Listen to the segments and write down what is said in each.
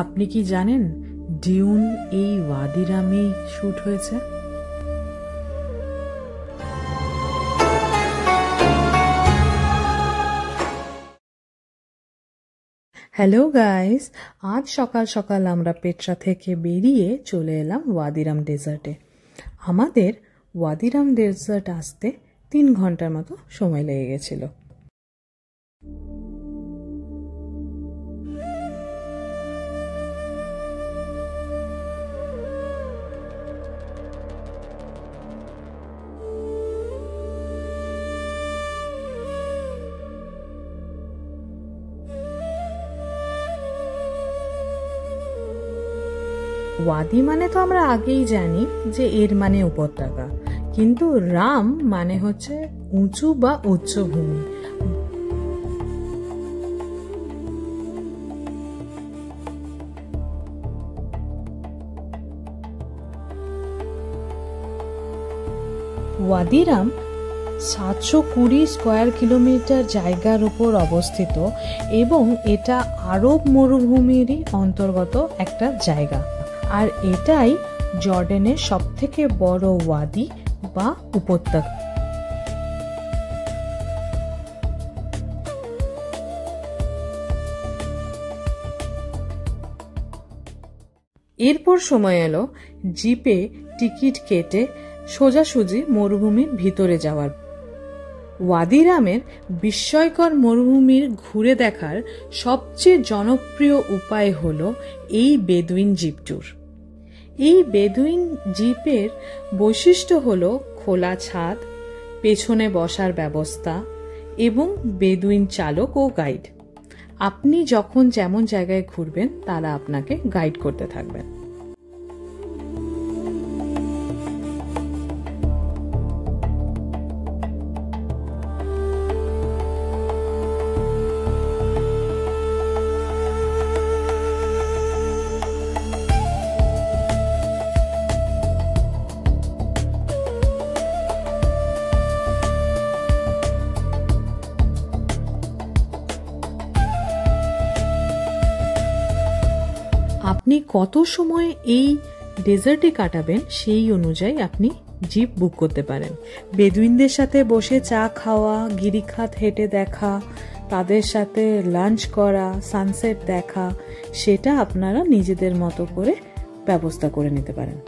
আপনি কি জানেন ডিউন এই ওয়াদিরামেই শুট হয়েছে? হ্যালো গাইস, আজ সকাল সকাল আমরা পেট্রা থেকে বেরিয়ে চলে এলাম ওয়াদিরাম ডেজার্টে। আমাদের ওয়াদিরাম ডেজার্ট আসতে 3 ঘন্টার মতো সময় লেগে গেছিল। ওয়াদি মানে তো আমরা আগেই জানি যে এর মানে উপত্যকা, কিন্তু রাম মানে হচ্ছে উঁচু বা উচ্চভূমি। ওয়াদিরাম 720 স্কোয়ার কিলোমিটার জায়গার উপর অবস্থিত এবং এটা আরব মরুভূমিরই অন্তর্গত একটা জায়গা। আর এটাই জর্ডানের সবথেকে বড় ওয়াদি বা উপত্যকা। এরপর সময় এলো জিপে টিকিট কেটে সোজাসুজি মরুভূমির ভিতরে যাওয়ার। ওয়াদিরামের বিস্ময়কর মরুভূমির ঘুরে দেখার সবচেয়ে জনপ্রিয় উপায় হলো এই বেদুইন জিপ ট্যুর। এই বেদুইন জিপের বৈশিষ্ট্য হলো খোলা ছাদ, পেছনে বসার ব্যবস্থা এবং বেদুইন চালক ও গাইড। আপনি যখন যেমন জায়গায় ঘুরবেন তারা আপনাকে গাইড করতে থাকবেন। আপনি কত সময় এই ডেজার্টে কাটাবেন সেই অনুযায়ী আপনি জিপ বুক করতে পারেন। বেদুইনদের সাথে বসে চা খাওয়া, গিরিখাত হেঁটে দেখা, তাদের সাথে লাঞ্চ করা, সানসেট দেখা, সেটা আপনারা নিজেদের মতো করে ব্যবস্থা করে নিতে পারেন।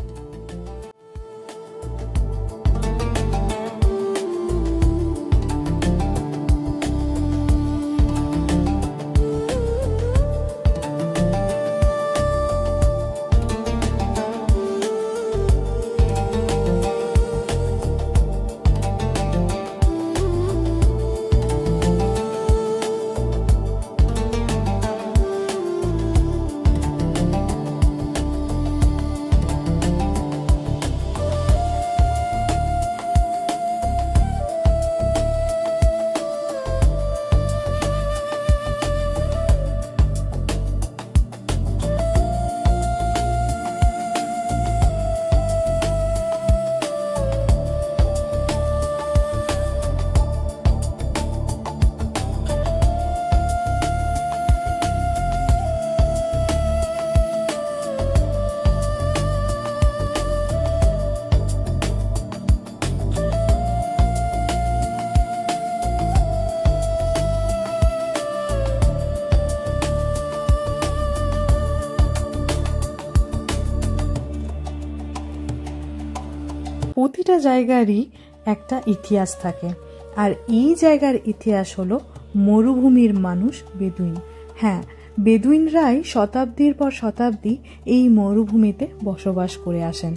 প্রতিটা জায়গারই একটা ইতিহাস থাকে, আর এই জায়গার ইতিহাস হলো মরুভূমির মানুষ বেদুইন। হ্যাঁ, বেদুইনরাই শতাব্দীর পর শতাব্দী এই মরুভূমিতে বসবাস করে আসেন।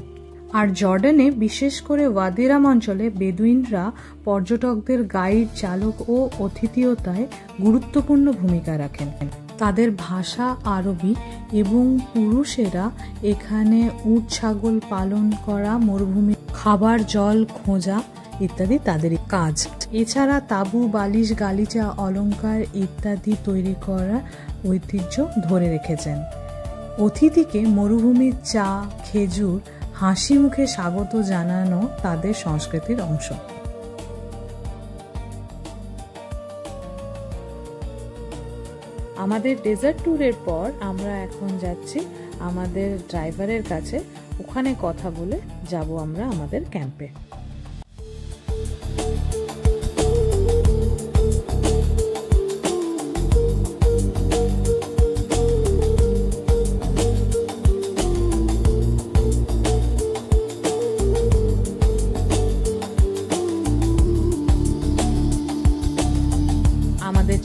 আর জর্ডানে বিশেষ করে ওয়াদিরাম অঞ্চলে বেদুইনরা পর্যটকদের গাইড, চালক ও অতিথিয়তায় গুরুত্বপূর্ণ ভূমিকা রাখেন। তাদের ভাষা আরবি এবং পুরুষেরা এখানে উট ছাগল পালন করা, মরুভূমি খাবার জল খোঁজা ইত্যাদি তাদের কাজ। এছাড়া তাঁবু, বালিশ, গালিচা, অলংকার ইত্যাদি তৈরি করার ঐতিহ্য ধরে রেখেছেন। অতিথিকে মরুভূমির চা, খেজুর, হাসি মুখে স্বাগত জানানো তাদের সংস্কৃতির অংশ। আমাদের ডেজার্ট ট্যুরের পর আমরা এখন যাচ্ছি আমাদের ড্রাইভারের কাছে, ওখানে কথা বলে যাব আমরা আমাদের ক্যাম্পে।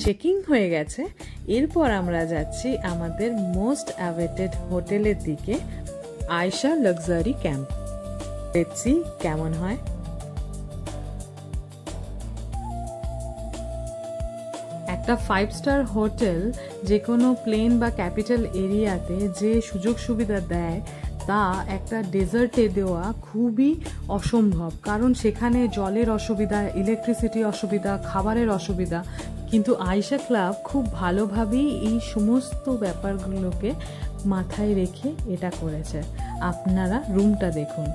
চেকিং হয়ে গেছে, এরপর আমরা যাচ্ছি আমাদের মোস্ট অ্যাওয়েটেড হোটেলের দিকে, আয়েশা লাক্সারি ক্যাম্প। দেখছি কেমন হয়। একটা 5 স্টার হোটেল যে কোনো প্লেন বা ক্যাপিটাল এরিয়াতে যে সুযোগ সুবিধা দেয় তা একটা ডেজার্টে দেওয়া খুবই অসম্ভব, কারণ সেখানে জলের অসুবিধা, ইলেকট্রিসিটি অসুবিধা, খাবারের অসুবিধা। কিন্তু আয়েশা ক্লাব খুব ভালোভাবেই এই সমস্ত ব্যাপারগুলোকে মাথায় রেখে এটা করেছে। আপনারা রুমটা দেখুন।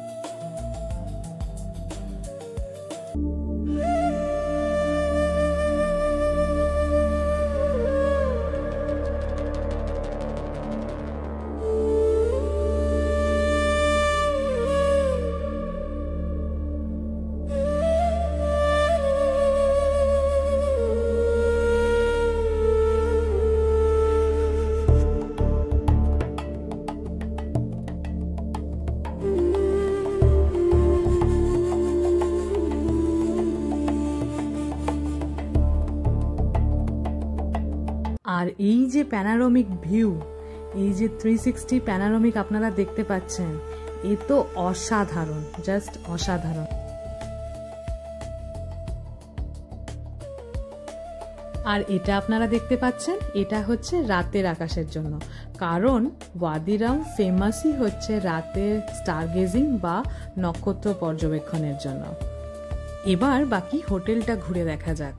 আর এই যে প্যানোরামিক ভিউ, এই যে 360 প্যানোরামিক আপনারা দেখতে পাচ্ছেন, এ তো অসাধারণ, জাস্ট অসাধারণ। আর এটা আপনারা দেখতে পাচ্ছেন, এটা হচ্ছে রাতের আকাশের জন্য, কারণ ওয়াদি রাম ফেমাসই হচ্ছে রাতের স্টার গেজিং বা নক্ষত্র পর্যবেক্ষণের জন্য। এবার বাকি হোটেলটা ঘুরে দেখা যাক।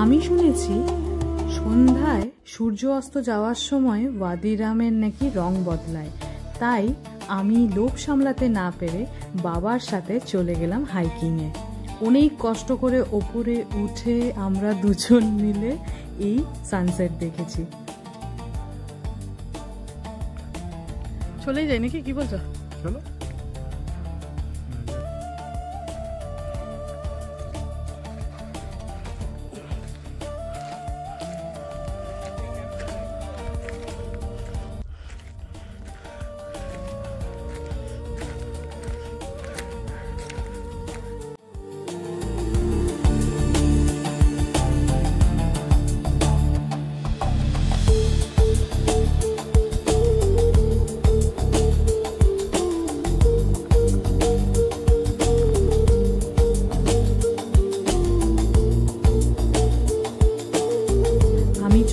আমি শুনেছি সন্ধ্যায় সূর্য অস্ত যাওয়ার সময় ওয়াদি রামের নাকি রং বদলায়, তাই আমি লোভ সামলাতে না পেরে বাবার সাথে চলে গেলাম হাইকিংয়ে। অনেক কষ্ট করে ওপরে উঠে আমরা দুজন মিলে এই সানসেট দেখেছি। চলে যাই নাকি, কি বলছো? চলো।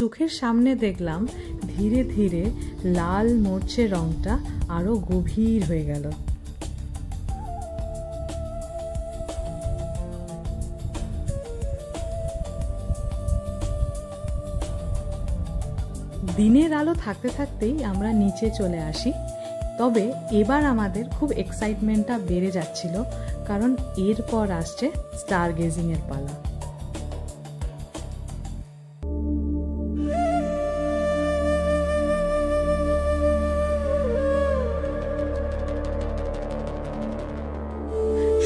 চোখের সামনে দেখলাম ধীরে ধীরে লাল মরচে রংটা আরো গভীর হয়ে গেল। দিনের আলো থাকতে থাকতেই আমরা নিচে চলে আসি। তবে এবার আমাদের খুব এক্সাইটমেন্টটা বেড়ে যাচ্ছিল, কারণ এরপর আসছে স্টার গেজিং এর পালা।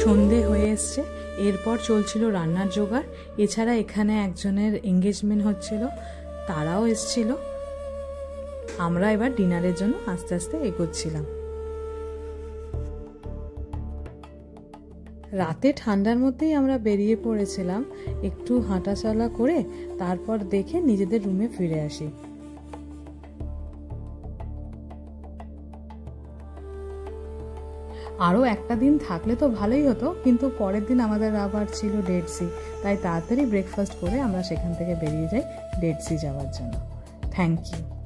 সন্ধে হয়ে এসছে, এরপর চলছিল রান্নার জোগাড়। এছাড়া এখানে একজনের এঙ্গেজমেন্ট হচ্ছিল, তারাও এসছিল। আমরা এবার ডিনারের জন্য আস্তে আস্তে এগোচ্ছিলাম। রাতে ঠান্ডার মধ্যেই আমরা বেরিয়ে পড়েছিলাম, একটু হাঁটাচলা করে তারপর দেখে নিজেদের রুমে ফিরে আসি। আরও একটা দিন থাকলে তো ভালোই হতো, কিন্তু পরের দিন আমাদের আবার ছিল ডেড সি, তাই তাড়াতাড়ি ব্রেকফাস্ট করে আমরা সেখান থেকে বেরিয়ে যাই ডেড সি যাওয়ার জন্য। Thank you.